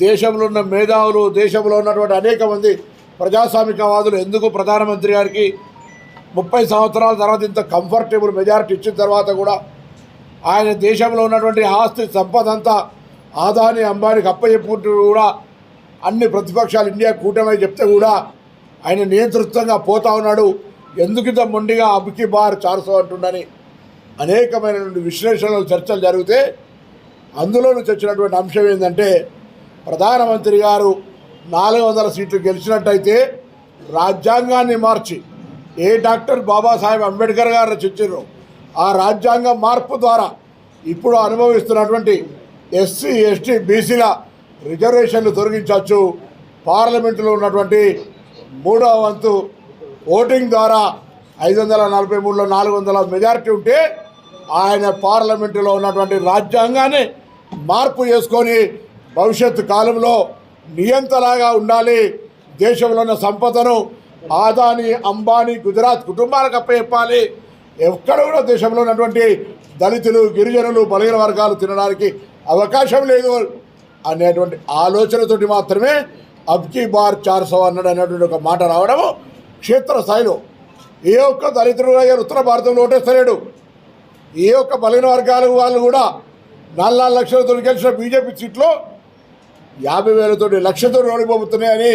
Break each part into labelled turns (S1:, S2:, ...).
S1: దేశంలో ఉన్న మేధావులు, దేశంలో ఉన్నటువంటి అనేక మంది ప్రజాస్వామికవాదులు ఎందుకు ప్రధానమంత్రి గారికి 30 సంవత్సరాల తర్వాత ఇంత కంఫర్టబుల్ మెజారిటీ ఇచ్చిన తర్వాత కూడా ఆయన దేశంలో ఉన్నటువంటి ఆస్తి సంపద అంతా ఆదాని అంబానీకి అప్పచెప్పుకుంటూ కూడా అన్ని ప్రతిపక్షాలు ఇండియా కూటమి చెప్తే కూడా ఆయన నియంతృత్వంగా పోతా ఉన్నాడు. ఎందుకు ఇంత మొండిగా అబ్కి బార్ 400 అంటుండని అనేకమైనటువంటి విశ్లేషణలు, చర్చలు జరిగితే అందులో నుంచి వచ్చినటువంటి అంశం ఏంటంటే ప్రధానమంత్రి గారు 400 సీట్లు గెలిచినట్టయితే రాజ్యాంగాన్ని మార్చి డాక్టర్ బాబాసాహెబ్ అంబేద్కర్ గారు రచించారు ఆ రాజ్యాంగ మార్పు ద్వారా ఇప్పుడు అనుభవిస్తున్నటువంటి ఎస్సీ, ఎస్టీ, బీసీల రిజర్వేషన్లు తొలగించవచ్చు. పార్లమెంటులో ఉన్నటువంటి 3వ వంతు ఓటింగ్ ద్వారా 543లో 400 మెజారిటీ ఉంటే ఆయన పార్లమెంటులో ఉన్నటువంటి రాజ్యాంగాన్ని మార్పు చేసుకొని భవిష్యత్తు కాలంలో నియంతలాగా ఉండాలి. దేశంలో ఉన్న సంపదను ఆదాని, అంబానీ, గుజరాత్ కుటుంబాలకు అప్పచెప్పాలి. ఎక్కడ కూడా దేశంలో ఉన్నటువంటి దళితులు, గిరిజనులు, బలహీన వర్గాలు తినడానికి అవకాశం లేదు అనేటువంటి ఆలోచనతోటి మాత్రమే అబ్కి బార్ 400 అన్నాడు అనేటువంటి ఒక మాట రావడము క్షేత్రస్థాయిలో ఏ ఒక్క దళితుడు ఉత్తర భారతంలో ఓటేస్తలేడు. ఏ ఒక్క బలహీన వర్గాల వాళ్ళు కూడా 4 లక్షలతో గెలిచిన బీజేపీ సీట్లో 50,000 లక్షతో ఓడిపోతున్నాయని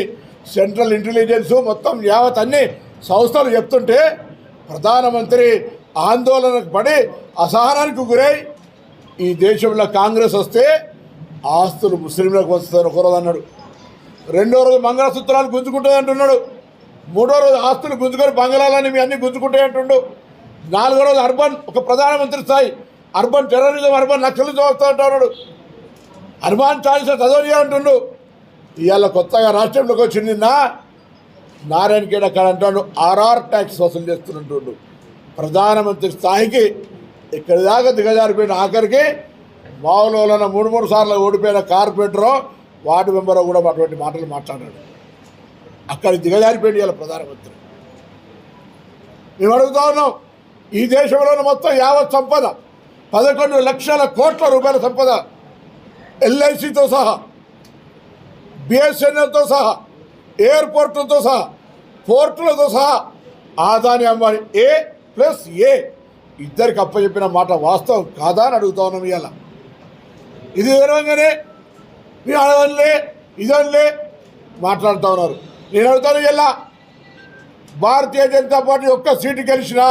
S1: సెంట్రల్ ఇంటెలిజెన్స్ మొత్తం యావత్ అన్ని సంస్థలు చెప్తుంటే ప్రధానమంత్రి ఆందోళనకు పడి అసహనానికి గురై ఈ దేశంలో కాంగ్రెస్ వస్తే ఆస్తులు ముస్లింలకు వస్తారు ఒకరోజు అన్నాడు, 2వ రోజు మంగళసూత్రాలు గుంజుకుంటుంది అంటున్నాడు, 3వ రోజు ఆస్తులు గుంజుకొని బంగాళాలని మీ అన్ని గుంజుకుంటాయి అంటుండు, 4వ రోజు అర్బన్ ఒక ప్రధానమంత్రి స్థాయి అర్బన్ టెర్రరిజం, అర్బన్ నక్సలు చూస్తూ అంటున్నాడు, అర్బన్ చాయిస్ చదవని అంటుండు. ఇవాళ కొత్తగా రాష్ట్రంలోకి వచ్చింది నారాయణ ఖేడ్ అక్కడ అంటాడు ఆర్ఆర్ ట్యాక్స్ వసూలు చేస్తున్నట్టు ప్రధానమంత్రి స్థాయికి ఇక్కడి దాకా దిగజారిపోయిన ఆఖరికి మామూలు 3 సార్లు ఓడిపోయిన కార్పొరేటరో వార్డు మెంబరో కూడా అటువంటి మాటలు మాట్లాడాడు. అక్కడ దిగజారిపోయింది ఇవాళ ప్రధానమంత్రి. మేము అడుగుతా ఉన్నాం, ఈ దేశంలోని మొత్తం యావత్ సంపద 11 లక్షల కోట్ల రూపాయల సంపద ఎల్ఐసితో సహా, బిఎస్ఎన్ఎల్తో సహా, ఎయిర్పోర్టులతో సహా, పోర్టులతో సహా ఆదాని అంబానీ A+A ఇద్దరికి అప్పచెప్పిన మాట వాస్తవం కాదా అని అడుగుతా ఉన్నాం. ఇవాళ ఇది విధంగానే మీరు అడగలే ఇదనిలే మాట్లాడుతూ ఉన్నారు. నేను అడుగుతాను, ఇలా భారతీయ జనతా పార్టీ ఒక్క సీటు గెలిచినా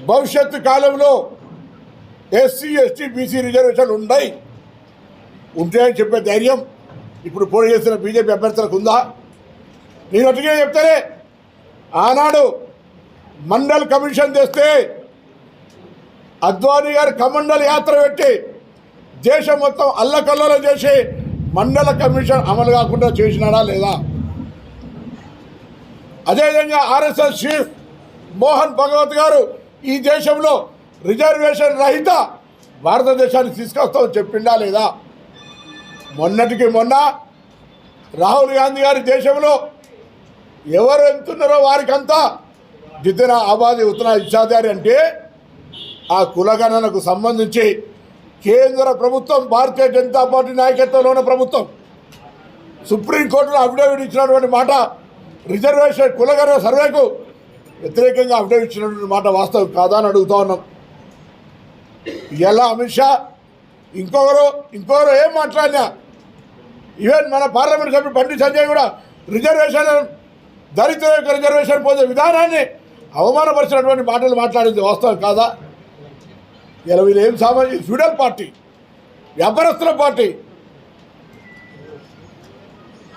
S1: భవిష్యత్తు కాలంలో ఎస్సీ, ఎస్టీ, బీసీ రిజర్వేషన్లు ఉంటాయని చెప్పే ధైర్యం ఇప్పుడు పోటీ చేస్తున్న బీజేపీ అభ్యర్థులకు ఉందా? నేను అటుగా చెప్తానే, ఆనాడు మండల్ కమిషన్ తెస్తే అద్వానీ గారు కమండల్ యాత్ర పెట్టి దేశం మొత్తం అల్లకల్లోలం చేసి మండల కమిషన్ అమలు కాకుండా చేసినాడా లేదా? అదేవిధంగా ఆర్ఎస్ఎస్ చీఫ్ మోహన్ భగవత్ గారు ఈ దేశంలో రిజర్వేషన్ రహిత భారతదేశాన్ని తీసుకొస్తామని చెప్పిండా లేదా? మొన్నటికి మొన్న రాహుల్ గాంధీ గారి దేశంలో ఎవరు ఎంతున్నారో వారికంతా జితనా ఆబాదీ ఉతనా ఇచ్చాదారి అంటే ఆ కులగణనకు సంబంధించి కేంద్ర ప్రభుత్వం, భారతీయ జనతా పార్టీ నాయకత్వంలో ఉన్న ప్రభుత్వం సుప్రీంకోర్టులో అఫిడవిట్ ఇచ్చినటువంటి మాట రిజర్వేషన్ కులగణన సర్వేకు వ్యతిరేకంగా అఫిడవిట్ ఇచ్చినటువంటి మాట వాస్తవం కాదా అని అడుగుతా ఉన్నాం. ఇలా అమిత్ షా ఇంకొకరు ఏం మాట్లాడినా, ఈవెన్ మన పార్లమెంట్ సభ్యుడు బండి సంజయ్ కూడా రిజర్వేషన్ దళితుల యొక్క రిజర్వేషన్ పొందే విధానాన్ని అవమానపరిచినటువంటి మాటలు మాట్లాడింది వాస్తవం కాదా? ఇలా వీళ్ళు ఏం సామాజిక ఫ్యూడల్ పార్టీ, వ్యాపారస్తుల పార్టీ,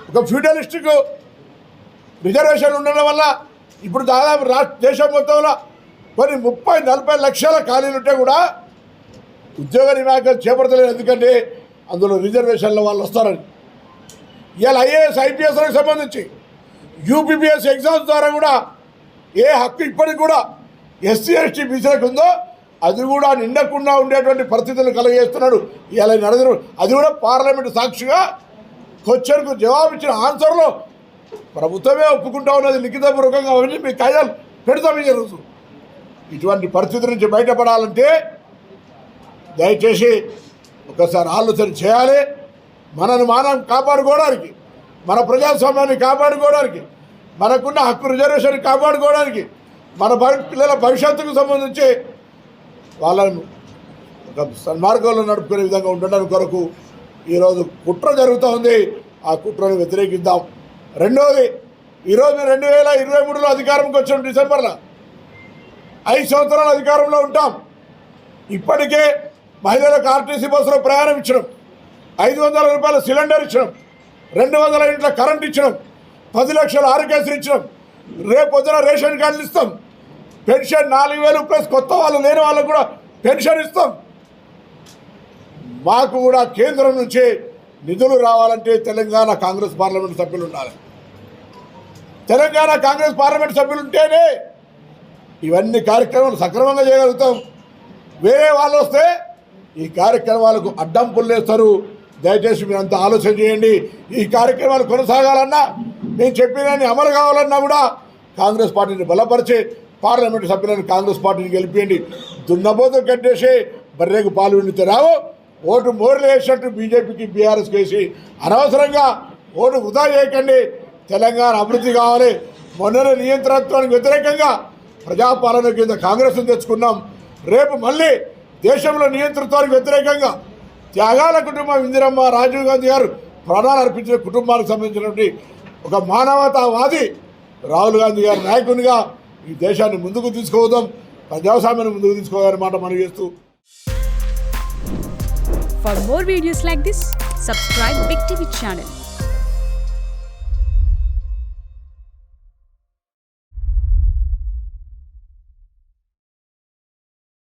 S1: ఒక ఫ్యూడలిస్టిక్ రిజర్వేషన్ ఉండడం వల్ల ఇప్పుడు దాదాపు దేశం మొత్తంలో కొన్ని 30-40 లక్షల ఖాళీలు ఉంటే కూడా ఉద్యోగ నియామకాలు చేపడతలేదు. ఎందుకంటే అందులో రిజర్వేషన్ల వాళ్ళు వస్తారని. ఇవాళ ఐఏఎస్, ఐపీఎస్లకు సంబంధించి యూపీపీఎస్ ఎగ్జామ్స్ ద్వారా కూడా ఏ హక్కు ఇప్పటికి కూడా ఎస్సీ, ఎస్టీ, బీసీలకు ఉందో అది కూడా నిండకుండా ఉండేటువంటి పరిస్థితులు కలిగేస్తున్నాడు ఇలా నరేంద్ర. అది కూడా పార్లమెంటు సాక్షిగా క్వశ్చన్కు జవాబు ఇచ్చిన ఆన్సర్లో ప్రభుత్వమే ఒప్పుకుంటా ఉన్నది లిఖితపూర్వకంగా. అవన్నీ మీ కాయిదాలు పెడతాం ఈ రోజు. ఇటువంటి పరిస్థితుల నుంచి బయటపడాలంటే దయచేసి ఒకసారి ఆలోచన చేయాలి. మనం కాపాడుకోవడానికి, మన ప్రజాస్వామ్యాన్ని కాపాడుకోవడానికి, మనకున్న హక్కు రిజర్వేషన్ కాపాడుకోవడానికి, మన పిల్లల భవిష్యత్తుకు సంబంధించి వాళ్ళను ఒక సన్మార్గంలో నడుపుకునే విధంగా ఉండడానికి కొరకు ఈరోజు కుట్ర జరుగుతూ ఉంది. ఆ కుట్రను వ్యతిరేకిద్దాం. రెండవది, ఈరోజు 2023లో అధికారంకి వచ్చాం. డిసెంబర్లో 5 సంవత్సరాలు అధికారంలో ఉంటాం. ఇప్పటికే మహిళలకు ఆర్టీసీ బస్సులో ప్రయాణం ఇచ్చడం, 500 రూపాయల సిలిండర్ ఇచ్చడం, 200 యూనిట్ల కరెంట్ ఇచ్చడం, 10 లక్షల ఆరోగ్యశ్రీ ఇచ్చడం, రేపు పొద్దున రేషన్ కార్డులు ఇస్తాం, పెన్షన్ 4,000 ప్లస్ కొత్త వాళ్ళు లేని వాళ్ళకు కూడా పెన్షన్ ఇస్తాం. మాకు కూడా కేంద్రం నుంచి నిధులు రావాలంటే తెలంగాణ కాంగ్రెస్ పార్లమెంట్ సభ్యులు ఉండాలి. తెలంగాణ కాంగ్రెస్ పార్లమెంట్ సభ్యులు ఉంటేనే ఇవన్నీ కార్యక్రమాలు సక్రమంగా చేయగలుగుతాం. వేరే వాళ్ళు వస్తే ఈ కార్యక్రమాలకు అడ్డంపులు వేస్తారు. దయచేసి మీరు అంతా ఆలోచన చేయండి. ఈ కార్యక్రమాలు కొనసాగాలన్నా, నేను చెప్పినన్ని అమలు కావాలన్నా కూడా కాంగ్రెస్ పార్టీని బలపరిచి పార్లమెంటు సభ్యులను కాంగ్రెస్ పార్టీని గెలిపియండి. దున్నబోతు కట్టేసి బర్రెకు పాలు విండితే రావు. ఓటు మోర్లు వేసినట్టు బీజేపీకి బీఆర్ఎస్కి వేసి అనవసరంగా ఓటు వృధా చేయకండి. తెలంగాణ అభివృద్ధి కావాలి. మొన్ననే నియంత్రణత్వానికి వ్యతిరేకంగా ప్రజాపాలన కింద కాంగ్రెస్ను తెచ్చుకున్నాం. రేపు మళ్ళీ దేశంలో నియంతృత్వానికి వ్యతిరేకంగా త్యాగాల కుటుంబం ఇందిరమ్మ, రాజీవ్ గాంధీ గారు ప్రాణాలు అర్పించిన కుటుంబానికి సంబంధించినటువంటి ఒక మానవతావాది రాహుల్ గాంధీ గారి నాయకునిగా ఈ దేశాన్ని ముందుకు తీసుకుపోదాం, ప్రజాస్వామ్యాన్ని ముందుకు తీసుకోవాలనే మాట మనం చేస్తూ.
S2: For more videos like this, subscribe Big TV channel.